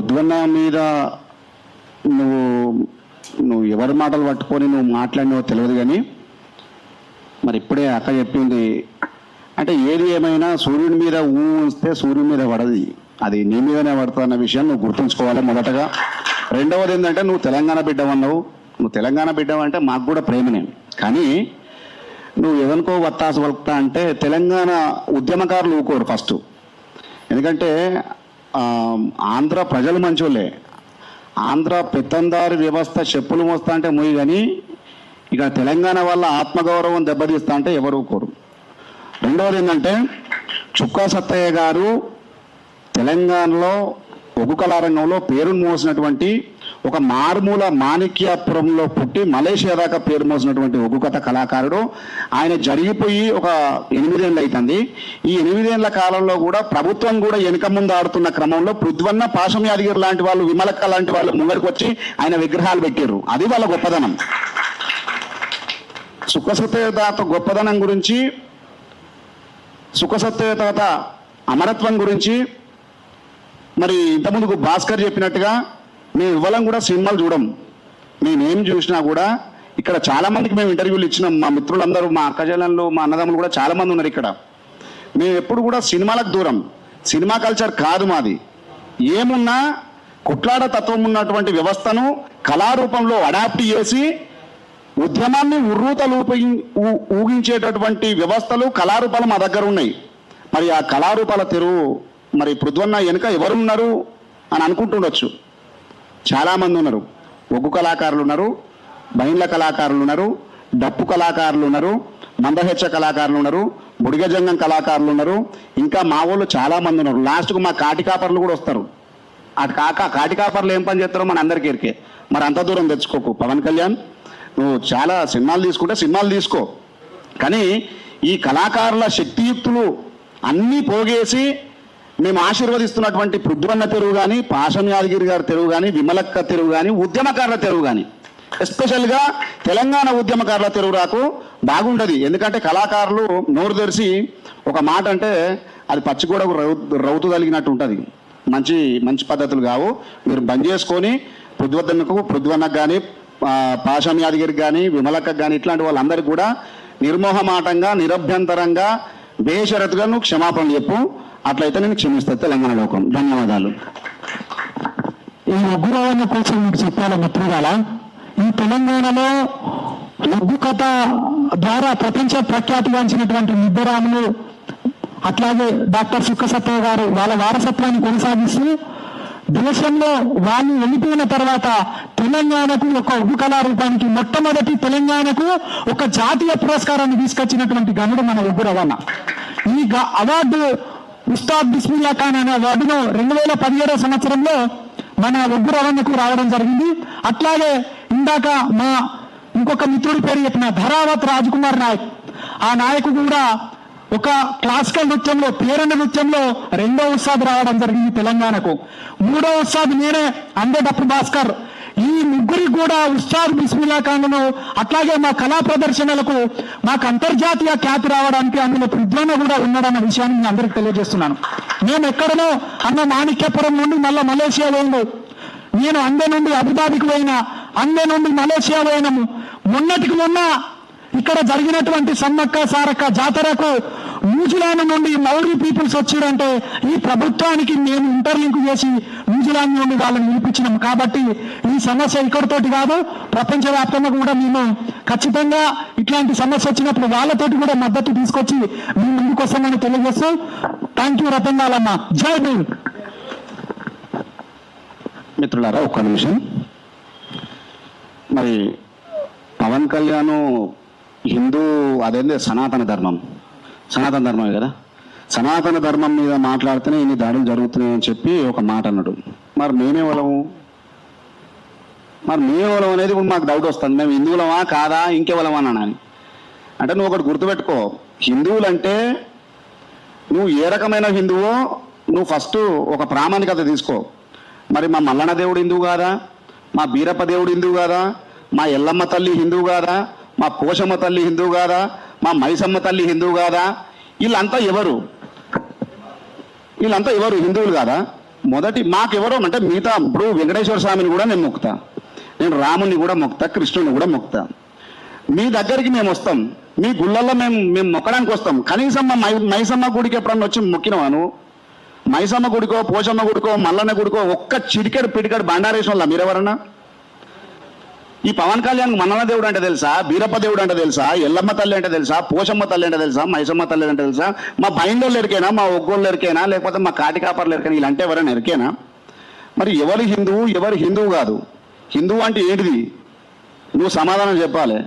ప్రొద్దున్న మీద నువ్వు నువ్వు ఎవరి మాటలు పట్టుకొని నువ్వు మాట్లాడినవో తెలియదు, కానీ మరి ఇప్పుడే అక్క చెప్పింది అంటే ఏది ఏమైనా సూర్యుడి మీద ఉంచితే సూర్యుడి మీద పడది, అది నీ మీదనే పడుతుందన్న విషయం నువ్వు గుర్తుంచుకోవాలి మొదటగా. రెండవది ఏంటంటే నువ్వు తెలంగాణ బిడ్డవన్నావు. నువ్వు తెలంగాణ బిడ్డవంటే మాకు కూడా ప్రేమనే, కానీ నువ్వు ఎవరికో వత్తాసు వలుపుతా అంటే తెలంగాణ ఉద్యమకారులు ఊకోరు ఫస్ట్. ఎందుకంటే ఆంధ్ర ప్రజలు మంచోళ్ళే, ఆంధ్ర పెత్తందారి వ్యవస్థ చెప్పులు మోస్తా అంటే మొయ్యి, కానీ ఇక తెలంగాణ వల్ల ఆత్మగౌరవం దెబ్బతీస్తా అంటే ఎవరు ఊకోరు. రెండవది ఏంటంటే చుక్కా సత్తయ్య గారు తెలంగాణలో ఒగ్గు కళారంగంలో పేరును మోసినటువంటి ఒక మారుమూల మాణిక్యాపురంలో పుట్టి మలేషియా దాకా పేరు మోసినటువంటి ఒగ్గు కథ కళాకారుడు. ఆయన జరిగిపోయి ఒక 8 ఏళ్ళు అవుతుంది. ఈ 8 ఏళ్ల కాలంలో కూడా ప్రభుత్వం కూడా వెనుక ముందు ఆడుతున్న క్రమంలో పృథ్వన్న, పాశం యాదగిరి లాంటి వాళ్ళు, విమలక్క లాంటి వాళ్ళు ముంగడికి వచ్చి ఆయన విగ్రహాలు పెట్టారు. అది వాళ్ళ గొప్పదనం. సుఖసత్య తాత గొప్పదనం గురించి, సుఖసత్య తాత అమరత్వం గురించి మరి ఇంతకుముందుకు భాస్కర్ చెప్పినట్టుగా మేము ఇవ్వలం కూడా సినిమాలు చూడం. నేనేం చూసినా కూడా ఇక్కడ చాలామందికి మేము ఇంటర్వ్యూలు ఇచ్చినాం. మా మిత్రులందరూ, మా అక్కజనులు, మా అన్నదమ్ములు కూడా చాలామంది ఉన్నారు ఇక్కడ. మేము ఎప్పుడు కూడా సినిమాలకు దూరం, సినిమా కల్చర్ కాదు మాది. ఏమున్నా కుట్లాడ తత్వం ఉన్నటువంటి వ్యవస్థను కళారూపంలో అడాప్ట్ చేసి ఉద్యమాన్ని ఉర్రూతలు ఊగించేటటువంటి వ్యవస్థలు, కళారూపాలు మా దగ్గర ఉన్నాయి. మరి ఆ కళారూపాల తెరువు మరి పృథ్వన్న వెనుక ఎవరున్నారు అని అనుకుంటుండొచ్చు. చాలామంది ఉన్నారు. ఒగ్గు కళాకారులు ఉన్నారు, బైండ్ల కళాకారులు ఉన్నారు, డప్పు కళాకారులు ఉన్నారు, మందహెచ్చ కళాకారులు ఉన్నారు, బుడిగజంగం కళాకారులు ఉన్నారు, ఇంకా మా వాళ్ళు చాలామంది ఉన్నారు. లాస్ట్కు మా కాటికాపర్లు కూడా వస్తారు. ఆ కాటికాపర్లు ఏం పని చేస్తారో మన అందరికీ ఎరికే. మరి అంత దూరం తెచ్చుకోకు పవన్ కళ్యాణ్. నువ్వు చాలా సినిమాలు తీసుకుంటే సినిమాలు తీసుకో, కానీ ఈ కళాకారుల శక్తియుక్తులు అన్నీ పోగేసి మేము ఆశీర్వదిస్తున్నటువంటి పృథ్వన్న తెరువు కానీ, పాశం యాదగిరి గారి తెరువు కానీ, విమలక్క తెరువు కానీ, ఉద్యమకారుల తెరువు కానీ, ఎస్పెషల్గా తెలంగాణ ఉద్యమకారుల తెరువు రాకు బాగుంటుంది. ఎందుకంటే కళాకారులు నోరు తెరిచి ఒక మాట అంటే అది పచ్చిగూడకు రౌతు కలిగినట్టు ఉంటుంది. మంచి మంచి పద్ధతులు కావు. మీరు బంద్ చేసుకొని పృథ్వన్నకు కానీ, పాశం యాదగిరికి కానీ, విమలక్కకు కానీ ఇట్లాంటి వాళ్ళందరికీ కూడా నిర్మోహమాటంగా, నిరభ్యంతరంగా, బేషరతుగా నువ్వు క్షమాపణలు చెప్పు. అట్లయితే నేను క్షమిస్తాను తెలంగాణ లోకం. ధన్యవాదాలు. ఈ ఒగ్గురావన్న కోసం మీకు చెప్పాలి మిత్రురాల, ఈ తెలంగాణలో ఒగ్గు కథ ద్వారా ప్రపంచ ప్రఖ్యాతిగాంచినటువంటి నిద్దరాములు, అట్లాగే డాక్టర్ సుఖసత్య గారు వాళ్ళ వారసత్వాన్ని కొనసాగిస్తూ దేశంలో వాళ్ళు వెళ్ళిపోయిన తర్వాత తెలంగాణకు ఒక ఒగ్గు కళారూపానికి మొట్టమొదటి తెలంగాణకు ఒక జాతీయ పురస్కారాన్ని తీసుకొచ్చినటువంటి గనుడు మన ఒగ్గు రవణ. ఈ అవార్డు ఉస్తాద్ బిస్మిల్లా ఖాన్ అనే అవార్డును 2017 సంవత్సరంలో మన ఒగ్గు రవణకు రావడం జరిగింది. అట్లాగే ఇందాక మా ఇంకొక మిత్రుడి పేరు చెప్పిన ధరావత్ రాజ్కుమార్ నాయక్, ఆ నాయకు కూడా ఒక క్లాసికల్ నృత్యంలో, పేరన్న నృత్యంలో 2వ ఉస్తాద్ రావడం జరిగింది తెలంగాణకు. 3వ ఉస్తాద్ నేనే, అందే డప్పు భాస్కర్. ఈ ముగ్గురికి కూడా ఉస్తాద్ బిస్మిల్లా ఖాన్ను, అట్లాగే మా కళా ప్రదర్శనలకు మాకు అంతర్జాతీయ ఖ్యాతి రావడానికి అందులో పృథ్వన్న కూడా ఉన్నాడన్న విషయాన్ని నేను అందరికి తెలియజేస్తున్నాను. నేను ఎక్కడనో అన్న మాణిక్యపురం నుండి మళ్ళీ మలేషియా పోయిండు, నేను అందే నుండి అబుదాబికి పోయినా, అందే నుండి మలేషియా పోయినాము. మొన్నటికి మొన్న ఇక్కడ జరిగినటువంటి సమ్మక్క సారక్క జాతరకు న్యూజిలాండ్ నుండి మౌరీ పీపుల్స్ వచ్చారంటే ఈ ప్రభుత్వానికి మేము ఇంటర్లింక్ చేసి న్యూజిలాండ్ నుండి వాళ్ళని నిలిపించినాం. కాబట్టి ఈ సమస్య ఇక్కడితోటి కాదు, ప్రపంచవ్యాప్తంగా కూడా మేము ఖచ్చితంగా ఇట్లాంటి సమస్య వచ్చినప్పుడు వాళ్ళతోటి కూడా మద్దతు తీసుకొచ్చి మేము ముందుకు వస్తామని తెలియజేస్తూ థ్యాంక్ యూ రతంగాలమ్మ. జై భీమ్. మిత్రులారా ఒక్క నిమిషం. మరి పవన్ కళ్యాణ్ హిందూ అదేంటే సనాతన ధర్మమే కదా, సనాతన ధర్మం మీద మాట్లాడితేనే ఇన్ని దాడులు జరుగుతున్నాయని చెప్పి ఒక మాట అన్నాడు. మరి మేమేవలము అనేది ఇప్పుడు మాకు డౌట్ వస్తుంది. మేము హిందువులమా కాదా ఇంకెవలమా అని అంటే నువ్వు ఒకటి గుర్తుపెట్టుకో. హిందువులంటే నువ్వు ఏ రకమైన హిందువో నువ్వు ఫస్ట్ ఒక ప్రామాణికత తీసుకో. మరి మా మల్లన్న దేవుడు హిందువు కాదా, మా బీరప్ప దేవుడు హిందువు కాదా, మా ఎల్లమ్మ తల్లి హిందువు కాదా, మా పోషమ్మ తల్లి హిందువు కాదా, మా మైసమ్మ తల్లి హిందువు కాదా? వీళ్ళంతా ఎవరు? హిందువులు కాదా? మొదటి మాకెవరో అంటే మిగతా ఇప్పుడు వెంకటేశ్వర స్వామిని కూడా నేను మొక్కుతా, నేను రాముని కూడా మొక్కుతా, కృష్ణుని కూడా మొక్కుతా. మీ దగ్గరికి మేము వస్తాం, మీ గుళ్ళల్లో మేము మొక్కడానికి వస్తాం. కనీసం మా మైసమ్మ గుడికి ఎప్పుడన్నా వచ్చి మొక్కినవాను? మైసమ్మ గుడికో, పోచమ్మ గుడికో, మల్లన్న గుడికో ఒక్క చిటికెడు పిటికెడు బండారేసిన వాళ్ళ మీరెవరన్నా? ఈ పవన్ కళ్యాణ్ మన్నన్న దేవుడు అంటే తెలుసా, బీరప్ప దేవుడు అంటే తెలుసా, ఎల్లమ్మ తల్లి అంటే తెలుసా, పోచమ్మ తల్లి అంటే తెలుసా, మైసమ్మ తల్లి అంటే తెలుసా? మా బైందోళ్ళు ఎరికేనా, మా ఒగ్గోళ్ళు ఎరికేనా, లేకపోతే మా కాటికాపర్లు ఎరికేనా? ఇలా అంటే ఎవరైనా ఎరికేనా? మరి ఎవరు హిందువు, ఎవరు హిందువు కాదు? హిందువు అంటే ఏంటిది? నువ్వు సమాధానం చెప్పాలి.